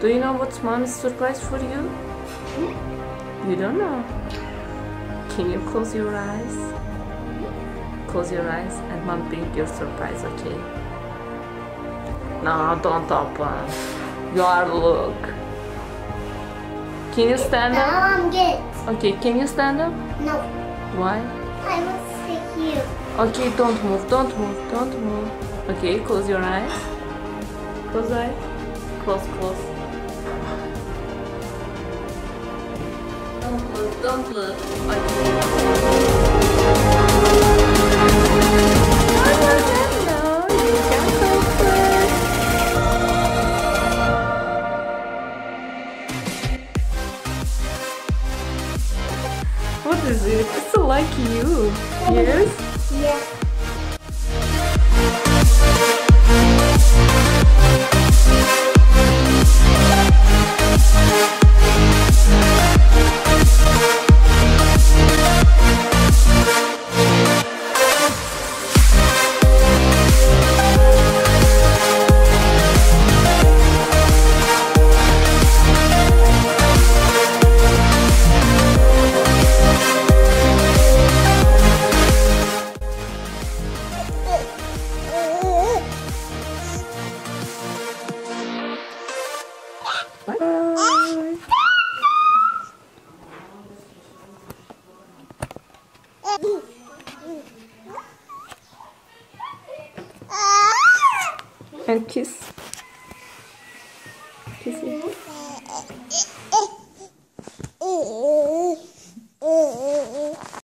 Do you know what's mommy's surprise for you? You don't know. Can you close your eyes? Close your eyes and mom bring your surprise, okay? No, don't open. You are look. Can you stand up? Now I'm good. Okay, can you stand up? No. Why? I will sit here. Okay, don't move, don't move, don't move. Okay, close your eyes. Close eyes. Close, close. Don't look, don't look. What is it? It's like you. Yes? Yeah. And kiss. Kiss it.